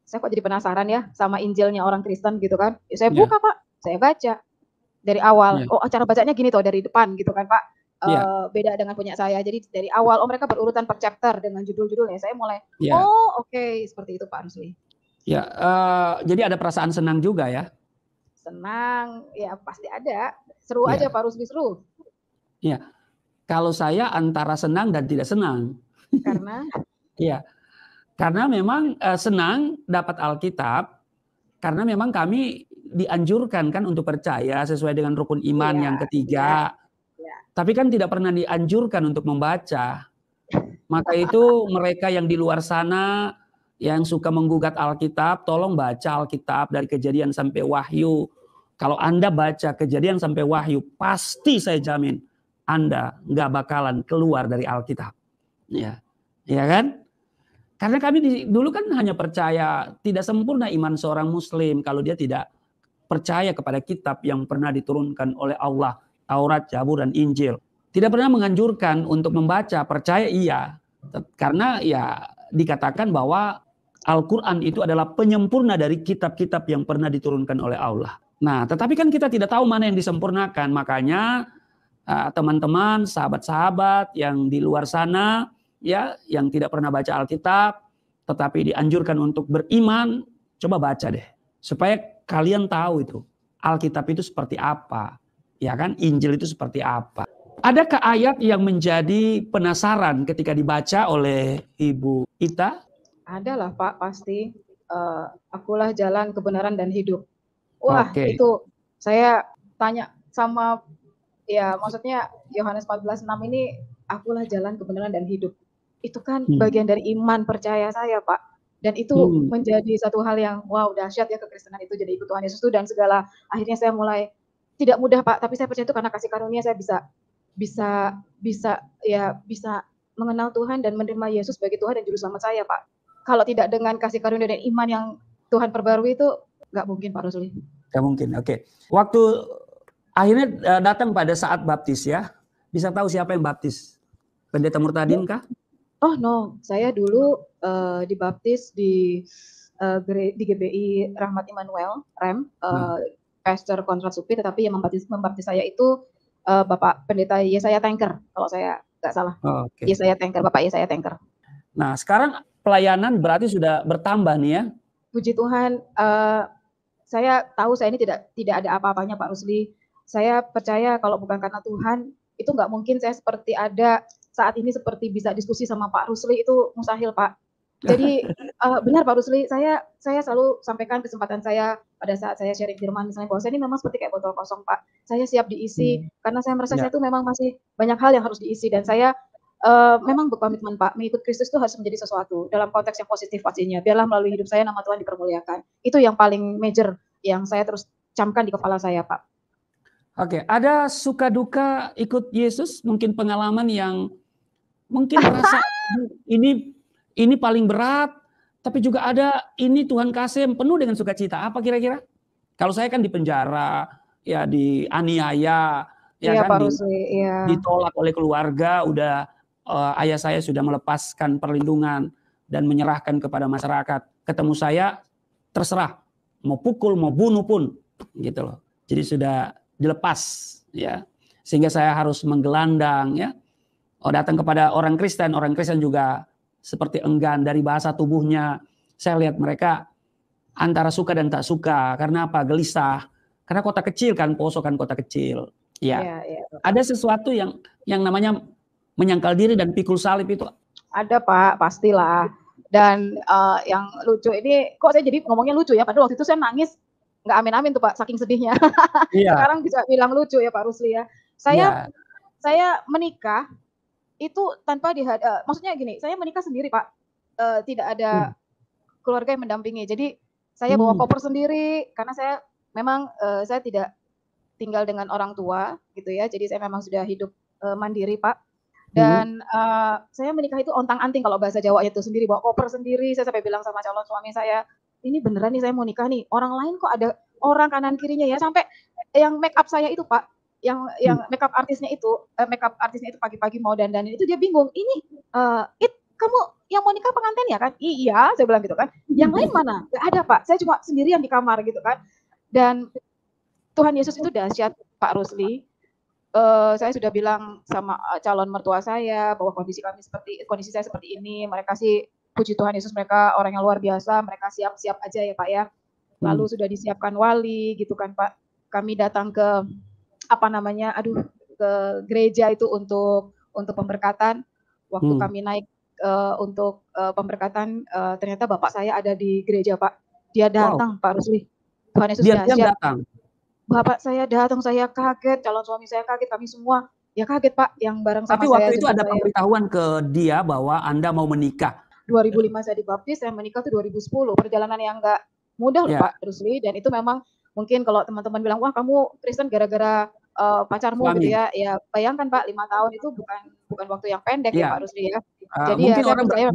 saya kok jadi penasaran ya sama Injilnya orang Kristen gitu kan. Ya, saya buka Pak, saya baca dari awal. Oh cara bacanya gini tuh dari depan gitu kan Pak. Beda dengan punya saya. Jadi dari awal, mereka berurutan per chapter dengan judul-judulnya. Saya mulai, oke, seperti itu Pak Rusli. Ya, jadi ada perasaan senang juga ya? Senang, ya pasti ada. Seru aja Pak Rusli, seru. Iya. Kalau saya antara senang dan tidak senang. Karena? Iya. Karena memang senang dapat Alkitab, karena memang kami dianjurkan kan untuk percaya sesuai dengan rukun iman yang ketiga. Tapi kan tidak pernah dianjurkan untuk membaca. Maka itu mereka yang di luar sana yang suka menggugat Alkitab, tolong baca Alkitab dari Kejadian sampai Wahyu. Kalau Anda baca Kejadian sampai Wahyu, pasti saya jamin Anda nggak bakalan keluar dari Alkitab. Ya kan? Karena kami dulu kan hanya percaya, tidak sempurna iman seorang Muslim kalau dia tidak percaya kepada kitab yang pernah diturunkan oleh Allah, Taurat, Zabur, dan Injil. Tidak pernah menganjurkan untuk membaca, percaya iya. Karena ya dikatakan bahwa Al-Quran itu adalah penyempurna dari kitab-kitab yang pernah diturunkan oleh Allah. Nah, tetapi kan kita tidak tahu mana yang disempurnakan. Makanya teman-teman, sahabat-sahabat yang di luar sana, ya, yang tidak pernah baca Alkitab, tetapi dianjurkan untuk beriman, coba baca deh. Supaya kalian tahu itu, Alkitab itu seperti apa. Ya kan, Injil itu seperti apa. Adakah ayat yang menjadi penasaran ketika dibaca oleh Ibu Ita? Adalah Pak, pasti. Akulah jalan, kebenaran, dan hidup. Wah, itu saya tanya sama, ya maksudnya Yohanes 14:6 ini, akulah jalan, kebenaran, dan hidup. Itu kan bagian dari iman percaya saya Pak. Dan itu menjadi satu hal yang wow dahsyat ya kekristenan itu, jadi ikut Tuhan Yesus itu dan segala. Akhirnya saya mulai, tidak mudah Pak, tapi saya percaya itu karena kasih karunia saya bisa mengenal Tuhan dan menerima Yesus sebagai Tuhan dan Juru Selamat saya Pak. Kalau tidak dengan kasih karunia dan iman yang Tuhan perbarui itu nggak mungkin Pak Rusli. Nggak mungkin, oke. Waktu akhirnya datang pada saat baptis ya, bisa tahu siapa yang baptis? Pendeta Murtadin kah? Oh no, saya dulu dibaptis di GBI Rahmat Immanuel Rem, Pastor Konrad Suppi, tetapi yang membaptis saya itu Bapak Pendeta Yesaya Tengker, kalau saya nggak salah. Yesaya Tengker, Bapak Yesaya Tengker. Nah sekarang pelayanan berarti sudah bertambah nih ya? Puji Tuhan, saya tahu saya ini tidak ada apa-apanya Pak Rusli. Saya percaya kalau bukan karena Tuhan, itu nggak mungkin saya seperti ada saat ini, seperti bisa diskusi sama Pak Rusli, itu mustahil Pak. Jadi benar Pak Rusli, saya selalu sampaikan kesempatan saya pada saat saya sharing firman misalnya, bahwa saya ini memang seperti kayak botol kosong Pak. Saya siap diisi karena saya merasa saya itu memang masih banyak hal yang harus diisi, dan saya memang berkomitmen Pak, mengikut Kristus itu harus menjadi sesuatu dalam konteks yang positif pastinya. Biarlah melalui hidup saya nama Tuhan dipermuliakan. Itu yang paling major yang saya terus camkan di kepala saya Pak. Oke, ada suka duka ikut Yesus, mungkin pengalaman yang mungkin merasa ini paling berat, tapi juga ada ini Tuhan kasih yang penuh dengan sukacita. Apa kira-kira? Kalau saya kan di penjara, ya dianiaya, ya Iya, kan Pak Rusli, iya. ditolak oleh keluarga, udah ayah saya sudah melepaskan perlindungan dan menyerahkan kepada masyarakat. Ketemu saya, terserah mau pukul, mau bunuh pun, gitu loh. Jadi sudah dilepas, ya, sehingga saya harus menggelandang, ya. Datang kepada orang Kristen juga seperti enggan dari bahasa tubuhnya. Saya lihat mereka antara suka dan tak suka. Karena apa? Gelisah. Karena kota kecil kan, Poso kan kota kecil. Ya, ada sesuatu yang namanya menyangkal diri dan pikul salib itu. Ada Pak, pastilah. Dan yang lucu ini, kok saya jadi ngomongnya lucu ya, padahal waktu itu saya nangis, nggak amin-amin tuh Pak, saking sedihnya. Iya. Sekarang bisa bilang lucu ya Pak Rusli ya. Saya menikah itu tanpa maksudnya gini, saya menikah sendiri Pak, tidak ada keluarga yang mendampingi. Jadi saya bawa koper sendiri, karena saya memang saya tidak tinggal dengan orang tua gitu ya. Jadi saya memang sudah hidup mandiri Pak. Dan saya menikah itu ontang-anting kalau bahasa Jawa itu sendiri, bawa koper sendiri. Saya sampai bilang sama calon suami saya, ini beneran nih saya mau nikah nih. Orang lain kok ada orang kanan kirinya ya. Sampai yang make up saya itu Pak, yang makeup artisnya itu pagi-pagi mau dandanin itu, dia bingung. Ini kamu yang mau nikah pengantin ya kan? Iya, saya bilang gitu kan. Yang lain mana? Gak ada Pak. Saya cuma sendirian di kamar gitu kan. Dan Tuhan Yesus itu dahsyat Pak Rusli. Saya sudah bilang sama calon mertua saya bahwa kondisi saya seperti ini. Mereka sih puji Tuhan Yesus, mereka orang yang luar biasa. Mereka siap-siap aja ya Pak ya. Lalu sudah disiapkan wali gitu kan Pak. Kami datang ke ke gereja itu untuk pemberkatan. Waktu kami naik untuk pemberkatan, ternyata bapak saya ada di gereja Pak. Dia datang Pak Rusli. Tuhan Yesus dahsyat. Bapak saya datang, saya kaget, calon suami saya kaget, kami semua ya kaget Pak, yang bareng sama saya. Tapi waktu itu ada pemberitahuan ke dia bahwa Anda mau menikah. 2005 saya dibaptis, saya menikah tuh 2010. Perjalanan yang enggak mudah loh Pak Rusli, dan itu memang mungkin kalau teman-teman bilang, wah kamu Kristen gara-gara pacarmu gitu ya. Ya bayangkan Pak, 5 tahun itu bukan waktu yang pendek ya Pak Rusli ya. Jadi mungkin ya,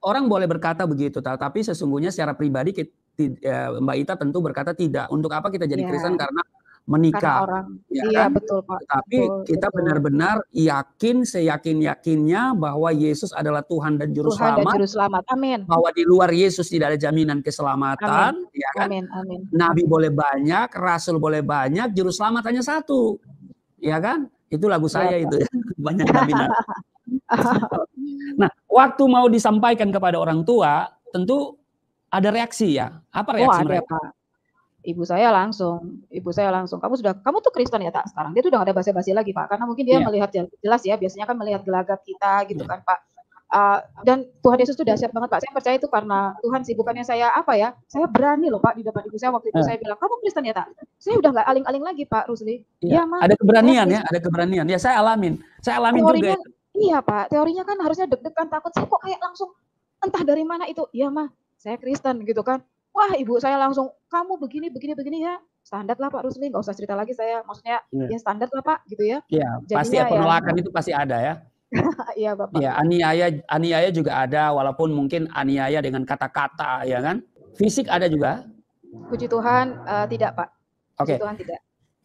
orang boleh berkata begitu, tapi sesungguhnya secara pribadi Mbak Ita tentu berkata tidak. Untuk apa kita jadi Kristen? Karena menikah. Karena orang. Ya iya kan? betul Pak. Tapi kita benar-benar yakin, seyakin-yakinnya bahwa Yesus adalah Tuhan dan Juru Selamat. Amin. Bahwa di luar Yesus tidak ada jaminan keselamatan. Amin. Ya kan? Amin. Nabi boleh banyak, Rasul boleh banyak, Juru Selamat hanya satu. Ya kan? Itu lagu saya itu. Banyak jaminan. Nah, waktu mau disampaikan kepada orang tua, tentu ada reaksi ya. Apa reaksi mereka? Pak. Ibu saya langsung, kamu tuh Kristen ya tak sekarang? Dia tuh udah gak ada basa-basi lagi Pak, karena mungkin dia melihat jelas ya, biasanya kan melihat gelagat kita gitu kan Pak. Dan Tuhan Yesus tuh dahsyat banget Pak. Saya percaya itu karena Tuhan sih, bukannya saya saya berani loh Pak di depan ibu saya waktu itu. Saya bilang, kamu Kristen ya tak? Saya udah gak aling-aling lagi Pak Rusli. Ya, ada keberanian ya, ada keberanian. Ya saya alamin juga. Iya Pak, teorinya kan harusnya deg-degan, takut. Saya kok kayak langsung entah dari mana itu, iya mah saya Kristen gitu kan. Wah ibu saya langsung, kamu begini ya, standar lah Pak Rusli, nggak usah cerita lagi saya, maksudnya ya standar lah Pak gitu ya. Iya, pasti penolakan itu pasti ada ya. Iya Bapak. Ya, aniaya juga ada, walaupun mungkin aniaya dengan kata-kata ya kan. Fisik ada juga. Puji Tuhan tidak Pak. Puji Tuhan tidak.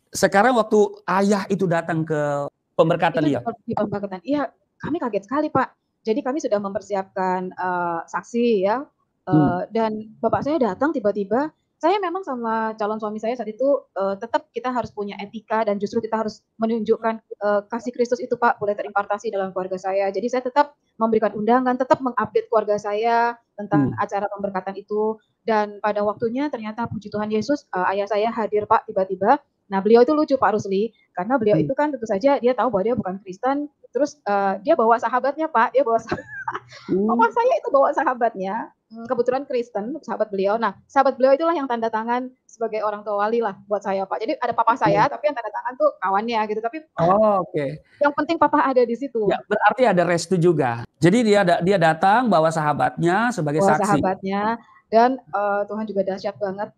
Sekarang waktu ayah itu datang ke pemberkatan dia. Di pemberkatan, iya kami kaget sekali Pak. Jadi kami sudah mempersiapkan saksi ya. Dan bapak saya datang tiba-tiba, saya memang sama calon suami saya saat itu, tetap kita harus punya etika dan justru kita harus menunjukkan, kasih Kristus itu Pak, boleh terimpartasi dalam keluarga saya. Jadi saya tetap memberikan undangan, tetap mengupdate keluarga saya tentang Hmm. acara pemberkatan itu, dan pada waktunya ternyata puji Tuhan Yesus, ayah saya hadir Pak, tiba-tiba. Nah beliau itu lucu Pak Rusli, karena beliau Hmm. itu kan tentu saja dia tahu bahwa dia bukan Kristen, terus, dia bawa sahabatnya Pak, dia bawa papa Hmm. saya itu bawa sahabatnya, kebetulan Kristen, sahabat beliau. Nah, sahabat beliau itulah yang tanda tangan sebagai orang tua wali lah buat saya, Pak. Jadi ada papa Oke. saya, tapi yang tanda tangan tuh kawannya gitu. Tapi Oh, oke. yang penting papa ada di Ya, situ. berarti ada restu juga. Jadi dia datang bawa sahabatnya sebagai Bawa saksi. sahabatnya dan Tuhan juga dahsyat banget.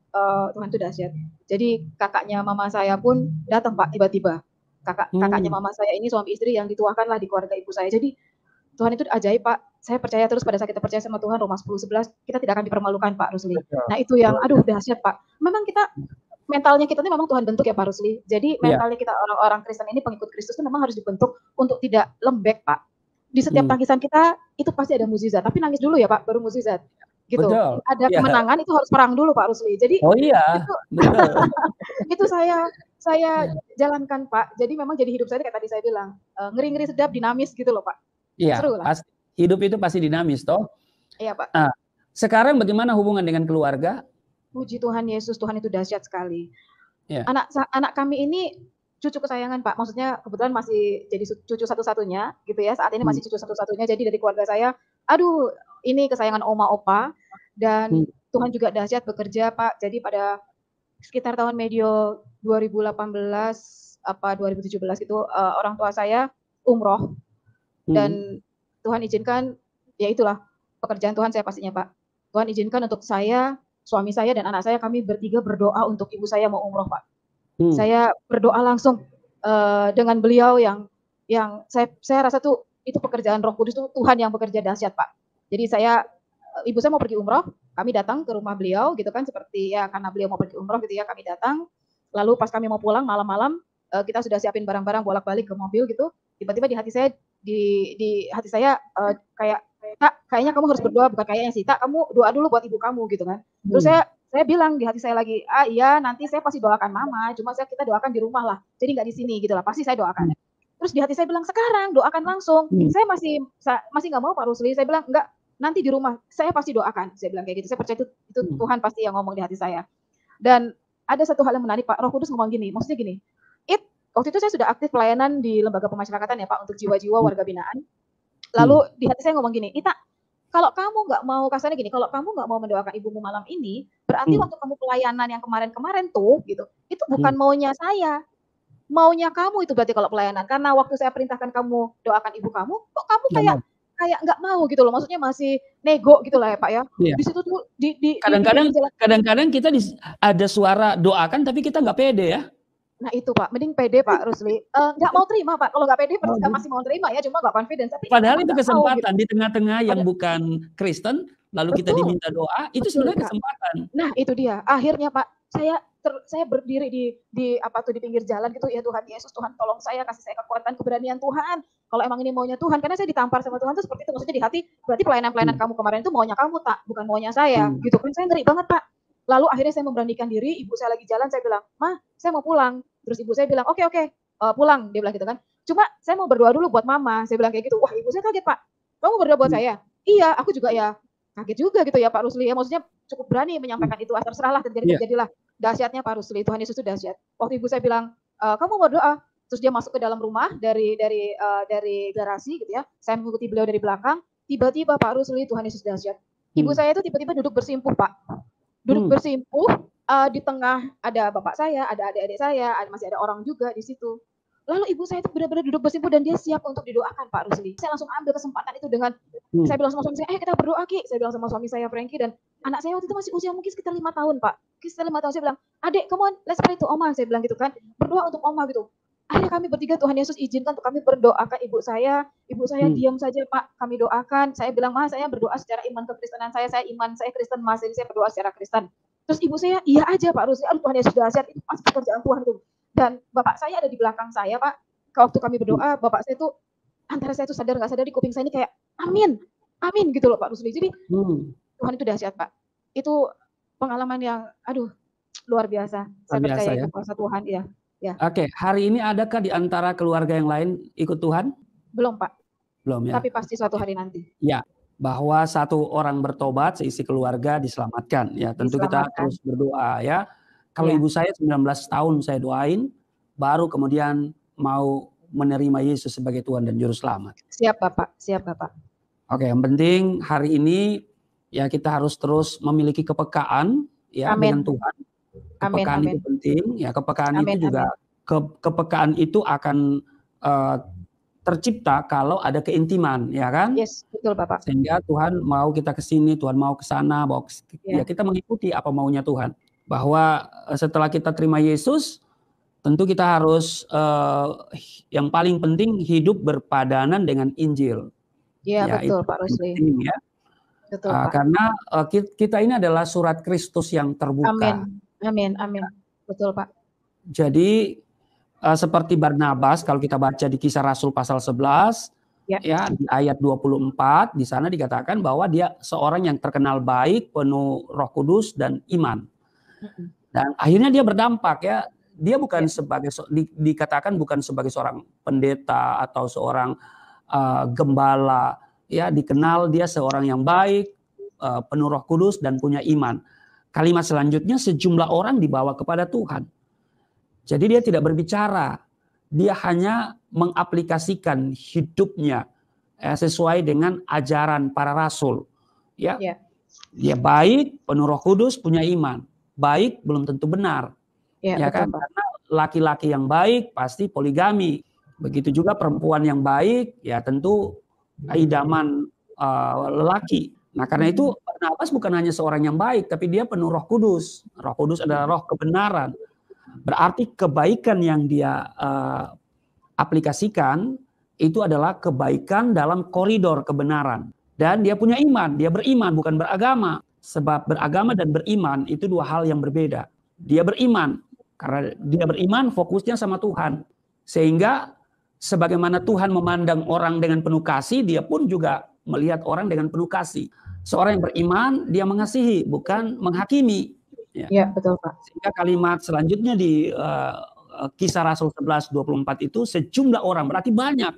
Tuhan tuh dahsyat. Jadi kakaknya mama saya pun datang Pak tiba-tiba. Kakaknya Hmm. mama saya ini suami istri yang dituakan lah di keluarga ibu saya. Jadi Tuhan itu ajaib Pak. Saya percaya terus pada saat kita percaya sama Tuhan Roma 10:11 kita tidak akan dipermalukan Pak Rusli. Betul. Nah itu yang Luar aduh biasa. dahsyat Pak. Memang kita mentalnya kita ini memang Tuhan bentuk ya Pak Rusli. Jadi Iya. mentalnya kita orang-orang Kristen ini pengikut Kristus itu memang harus dibentuk untuk tidak lembek Pak. Di setiap Hmm. tangisan kita itu pasti ada mukjizat. Tapi nangis dulu ya Pak baru mukjizat. Gitu. Betul. Ada Iya. kemenangan itu harus perang dulu Pak Rusli. Jadi Oh iya, itu betul. itu saya Iya. jalankan Pak. Jadi memang jadi hidup saya kayak tadi saya bilang, ngeri-ngeri sedap dinamis gitu loh Pak. Iya, Seru lah. pasti. Hidup itu pasti dinamis toh. Iya Pak. Nah, sekarang bagaimana hubungan dengan keluarga? Puji Tuhan Yesus, Tuhan itu dahsyat sekali. Ya. Anak kami ini cucu kesayangan Pak, maksudnya kebetulan masih jadi cucu satu-satunya gitu ya, saat ini Hmm. masih cucu satu-satunya, jadi dari keluarga saya, aduh ini kesayangan oma, opa, dan Hmm. Tuhan juga dahsyat bekerja Pak. Jadi pada sekitar tahun medio 2018 apa 2017 itu, orang tua saya umroh Hmm. dan Tuhan izinkan, ya itulah pekerjaan Tuhan saya pastinya Pak. Tuhan izinkan untuk saya, suami saya dan anak saya kami bertiga berdoa untuk ibu saya mau umroh Pak. Hmm. Saya berdoa langsung, dengan beliau yang saya rasa tuh itu pekerjaan Roh Kudus tuh Tuhan yang bekerja dahsyat Pak. Jadi ibu saya mau pergi umroh, kami datang ke rumah beliau gitu kan seperti ya karena beliau mau pergi umroh gitu ya kami datang. Lalu pas kami mau pulang malam-malam, kita sudah siapin barang-barang bolak-balik ke mobil gitu. Tiba-tiba di hati saya di hati saya kayak Kak, kayaknya kamu harus berdoa bukan kayaknya sih, Tak, kamu doa dulu buat ibu kamu gitu kan. Terus Hmm. saya bilang di hati saya lagi, iya nanti saya pasti doakan mama, cuma kita doakan di rumah lah, jadi nggak di sini gitu lah, pasti saya doakan. Terus di hati saya bilang sekarang doakan langsung, Hmm. saya masih nggak mau Pak Rusli, saya bilang enggak, nanti di rumah saya pasti doakan, saya bilang kayak gitu, saya percaya itu Tuhan pasti yang ngomong di hati saya. Dan ada satu hal yang menarik Pak, Roh Kudus ngomong gini, maksudnya gini, waktu itu saya sudah aktif pelayanan di lembaga pemasyarakatan ya Pak untuk jiwa-jiwa warga binaan. Lalu di hati saya ngomong gini, Ita, kalau kamu nggak mau kasarnya gini, kalau kamu nggak mau mendoakan ibumu malam ini, berarti waktu kamu pelayanan yang kemarin-kemarin tuh, gitu, itu bukan maunya saya, maunya kamu itu berarti kalau pelayanan. Karena waktu saya perintahkan kamu doakan ibu kamu, kok kamu kayak nggak mau gitu loh, maksudnya masih nego gitu lah ya Pak ya. Iya. Di situ tuh di Kadang-kadang pinggir jalan. kadang-kadang kita ada suara doakan tapi kita nggak pede ya. Nah itu Pak, mending pede Pak Rusli. Nggak mau terima Pak, kalau nggak pede Oh, masih mau terima ya, cuma nggak confident. Tapi ini padahal memang itu nggak mau gitu. kesempatan di tengah-tengah yang Ada, bukan Kristen, lalu kita betul, diminta doa, itu betul sebenarnya Kak. kesempatan. Nah itu dia, akhirnya Pak, saya berdiri di apa tuh di pinggir jalan gitu, ya Tuhan Yesus, Tuhan tolong saya, kasih saya kekuatan, keberanian Tuhan. Kalau emang ini maunya Tuhan, karena saya ditampar sama Tuhan tuh seperti itu, maksudnya di hati, berarti pelayanan-pelayanan kamu kemarin itu maunya kamu tak, bukan maunya saya, gitu kan, saya ngeri banget Pak. Lalu akhirnya saya memberanikan diri, ibu saya lagi jalan, saya bilang, Ma, saya mau pulang. Terus ibu saya bilang, oke, pulang, dia bilang gitu kan. Cuma saya mau berdoa dulu buat mama, saya bilang kayak gitu. Wah ibu saya kaget Pak, kamu berdoa buat saya? Iya, aku juga ya kaget juga gitu ya Pak Rusli ya, maksudnya cukup berani menyampaikan itu, terserahlah terjadilah. Dahsyatnya Pak Rusli, Tuhan Yesus itu dahsyat. Waktu ibu saya bilang, kamu mau doa, terus dia masuk ke dalam rumah dari garasi gitu ya, saya mengikuti beliau dari belakang, tiba-tiba Pak Rusli, Tuhan Yesus dahsyat. Ibu saya itu tiba-tiba duduk bersimpuh Pak, duduk bersimpuh, di tengah ada bapak saya, ada adik-adik saya, masih ada orang juga di situ. Lalu ibu saya itu benar-benar duduk bersimpuh dan dia siap untuk didoakan Pak Rusli. Saya langsung ambil kesempatan itu dengan, saya bilang sama suami saya, kita berdoa Ki. Saya bilang sama suami saya Frankie, dan anak saya waktu itu masih usia mungkin sekitar 5 tahun Pak. Sekitar 5 tahun, saya bilang, adik come on, let's pray to Oma, saya bilang gitu kan. Berdoa untuk Oma gitu. Akhirnya kami bertiga Tuhan Yesus izinkan untuk kami berdoakan ibu saya diam saja Pak, kami doakan. Saya bilang, Ma, saya berdoa secara iman kekristenan saya iman saya Kristen Mas, jadi saya berdoa secara Kristen. Terus ibu saya, iya aja Pak Rusli, aduh Tuhan Yesus dahsyat, itu pasti pekerjaan Tuhan itu. Dan bapak saya ada di belakang saya Pak, waktu kami berdoa, bapak saya tuh, antara saya tuh sadar nggak sadar di kuping saya ini kayak, amin, amin gitu loh Pak Rusli. Jadi Tuhan itu dahsyat Pak. Itu pengalaman yang aduh luar biasa. Luar Saya biasa percaya ya. itu kuasa Tuhan, iya. Ya. Oke, hari ini adakah di antara keluarga yang lain ikut Tuhan? Belum, Pak. Belum ya. Tapi pasti suatu hari nanti. Ya, bahwa satu orang bertobat seisi keluarga diselamatkan. Ya, tentu kita Diselamatkan. terus berdoa ya. Kalau Iya. ibu saya 19 tahun saya doain, baru kemudian mau menerima Yesus sebagai Tuhan dan Juru Selamat. Siap Bapak, siap Bapak. Oke, yang penting hari ini ya kita harus terus memiliki kepekaan ya Amin. dengan Tuhan. Amin, Kepekaan amin. itu penting ya, kepekaan Amin, itu juga kepekaan itu akan tercipta kalau ada keintiman, ya kan? Yes, betul Bapak. Sehingga Tuhan mau kita ke sini, Tuhan mau ke sana, ya kita mengikuti apa maunya Tuhan. Bahwa setelah kita terima Yesus, tentu kita harus yang paling penting hidup berpadanan dengan Injil. Iya, Ya, betul itu Pak Rusli. penting ya. Betul Pak. Karena kita ini adalah surat Kristus yang terbuka. Amin, amin, amin. Betul Pak. Jadi seperti Barnabas, kalau kita baca di Kisah Rasul pasal 11, ya di ayat 24, di sana dikatakan bahwa dia seorang yang terkenal baik, penuh Roh Kudus dan iman. Dan akhirnya dia berdampak ya. Dia bukan sebagai dikatakan bukan sebagai seorang pendeta atau seorang gembala, ya dikenal dia seorang yang baik, penuh Roh Kudus dan punya iman. Kalimat selanjutnya sejumlah orang dibawa kepada Tuhan. Jadi dia tidak berbicara, dia hanya mengaplikasikan hidupnya sesuai dengan ajaran para rasul. Ya, dia baik, penuh Roh Kudus, punya iman. Baik belum tentu benar, ya kan? Karena laki-laki yang baik pasti poligami. Begitu juga perempuan yang baik, ya tentu idaman lelaki. Nah karena itu Barnabas bukan hanya seorang yang baik, tapi dia penuh Roh Kudus. Roh Kudus adalah roh kebenaran. Berarti kebaikan yang dia aplikasikan itu adalah kebaikan dalam koridor kebenaran. Dan dia punya iman, dia beriman bukan beragama. Sebab beragama dan beriman itu dua hal yang berbeda. Dia beriman, karena dia beriman fokusnya sama Tuhan. Sehingga sebagaimana Tuhan memandang orang dengan penuh kasih, dia pun juga melihat orang dengan penuh kasih. Seorang yang beriman, dia mengasihi, bukan menghakimi. Ya, betul Pak. Sehingga kalimat selanjutnya di Kisah Rasul 11:24 itu sejumlah orang, berarti banyak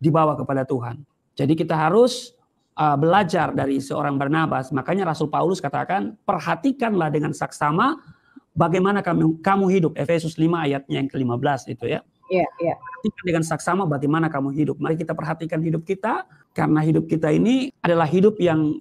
dibawa kepada Tuhan. Jadi kita harus belajar dari seorang Barnabas. Makanya Rasul Paulus katakan, perhatikanlah dengan saksama bagaimana kamu hidup. Efesus 5 ayatnya yang ke-15 itu ya. Iya. Perhatikan dengan saksama bagaimana kamu hidup. Mari kita perhatikan hidup kita, karena hidup kita ini adalah hidup yang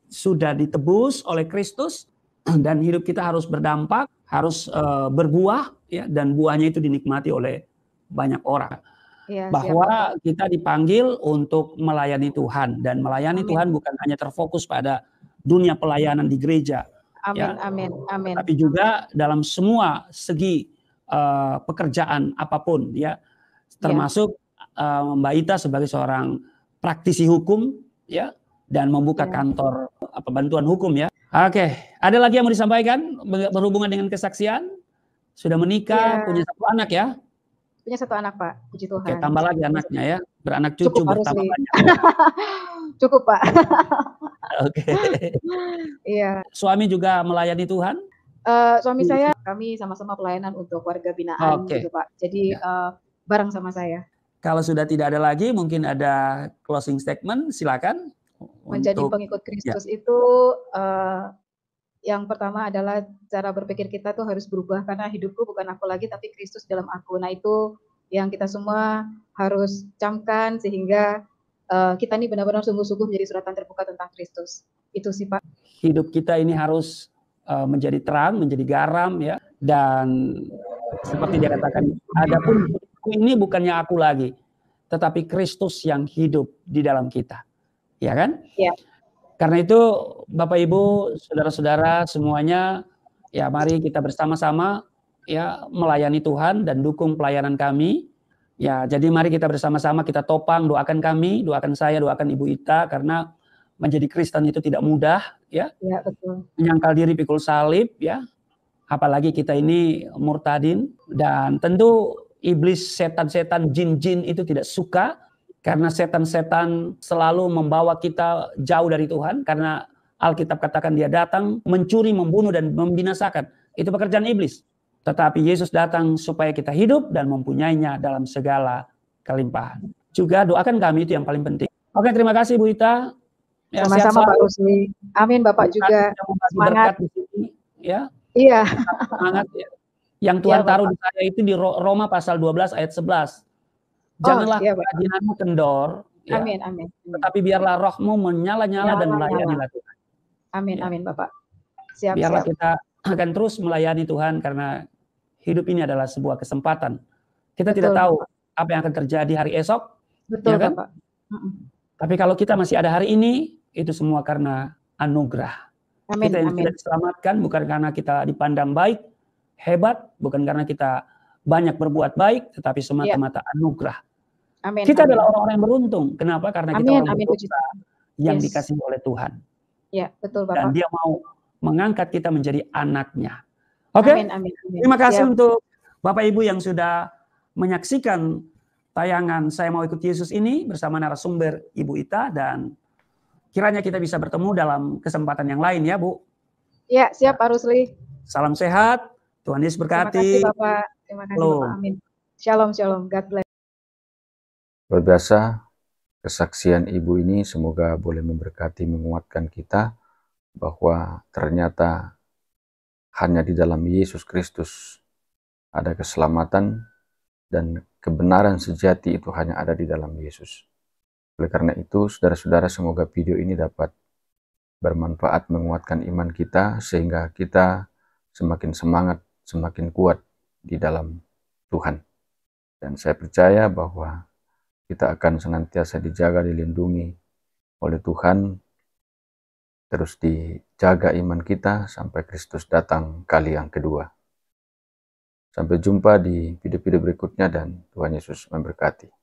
sudah ditebus oleh Kristus. Dan hidup kita harus berdampak, harus berbuah, ya, dan buahnya itu dinikmati oleh banyak orang. Ya, bahwa kita dipanggil untuk melayani Tuhan, dan melayani Tuhan bukan hanya terfokus pada dunia pelayanan di gereja, amin. tapi juga dalam semua segi pekerjaan apapun, ya, termasuk Mbak Ita sebagai seorang praktisi hukum, ya, dan membuka kantor bantuan hukum, ya. Oke, ada lagi yang mau disampaikan berhubungan dengan kesaksian? Sudah menikah, punya satu anak ya? Punya satu anak Pak, puji Tuhan. Oke, tambah lagi anaknya ya, beranak cucu bertambah banyak. Cukup Pak. Oke. Iya. Suami juga melayani Tuhan? Suami saya, kami sama-sama pelayanan untuk warga binaan gitu Pak. Jadi bareng sama saya. Kalau sudah tidak ada lagi, mungkin ada closing statement, silakan. Menjadi pengikut Kristus itu yang pertama adalah cara berpikir kita tuh harus berubah, karena hidupku bukan aku lagi tapi Kristus dalam aku. Nah itu yang kita semua harus camkan sehingga kita ini benar-benar sungguh-sungguh menjadi suratan terbuka tentang Kristus. Itu sih Pak. Hidup kita ini harus menjadi terang, menjadi garam ya. Dan seperti dia katakan, adapun ini bukannya aku lagi, tetapi Kristus yang hidup di dalam kita. Ya kan? Iya. Karena itu Bapak Ibu, saudara-saudara semuanya, ya mari kita bersama-sama ya melayani Tuhan dan dukung pelayanan kami. Ya, jadi mari kita bersama-sama kita topang, doakan kami, doakan saya, doakan Ibu Ita, karena menjadi Kristen itu tidak mudah, ya. Ya, betul. Menyangkal diri pikul salib, ya. Apalagi kita ini murtadin, dan tentu iblis, setan-setan, jin-jin itu tidak suka. Karena setan-setan selalu membawa kita jauh dari Tuhan, karena Alkitab katakan dia datang mencuri, membunuh, dan membinasakan. Itu pekerjaan iblis. Tetapi Yesus datang supaya kita hidup dan mempunyainya dalam segala kelimpahan. Juga doakan kami, itu yang paling penting. Oke, terima kasih Bu Ita. Ya, sama-sama Pak Rusli. Amin Bapak juga. Semangat di sini, ya. Iya. Semangat ya. Yang Tuhan taruh di saya itu di Roma pasal 12 ayat 11. Janganlah kerajinanmu kendor. Ya. Amin, amin. Tetapi biarlah rohmu menyala-nyala dan melayanilah Tuhan. Amin, ya. Amin Bapak. Siap, biarlah kita akan terus melayani Tuhan karena hidup ini adalah sebuah kesempatan. Kita tidak tahu apa yang akan terjadi hari esok. Betul, ya kan? Bapak. Tapi kalau kita masih ada hari ini, itu semua karena anugerah. Amin, kita yang amin. sudah diselamatkan bukan karena kita dipandang baik, hebat, bukan karena kita banyak berbuat baik, tetapi semata-mata anugerah. Amin, kita amin. adalah orang yang beruntung. Kenapa? Karena kita orang berdosa yang dikasihi oleh Tuhan. Ya, betul Bapak. Dan dia mau mengangkat kita menjadi anaknya. Oke? Amin, amin, amin. Terima kasih untuk Bapak Ibu yang sudah menyaksikan tayangan Saya Mau Ikut Yesus ini bersama narasumber Ibu Ita, dan kiranya kita bisa bertemu dalam kesempatan yang lain ya Bu. Ya, siap Pak Rusli. Salam sehat, Tuhan Yesus berkati. Terima kasih Bapak. Terima kasih Bapak. Amin. Shalom, shalom. God bless. Luar biasa kesaksian Ibu ini, semoga boleh memberkati, menguatkan kita bahwa ternyata hanya di dalam Yesus Kristus ada keselamatan dan kebenaran sejati, itu hanya ada di dalam Yesus. Oleh karena itu, saudara-saudara, semoga video ini dapat bermanfaat, menguatkan iman kita, sehingga kita semakin semangat, semakin kuat di dalam Tuhan. Dan saya percaya bahwa kita akan senantiasa dijaga, dilindungi oleh Tuhan, terus dijaga iman kita sampai Kristus datang kali yang kedua. Sampai jumpa di video-video berikutnya, dan Tuhan Yesus memberkati.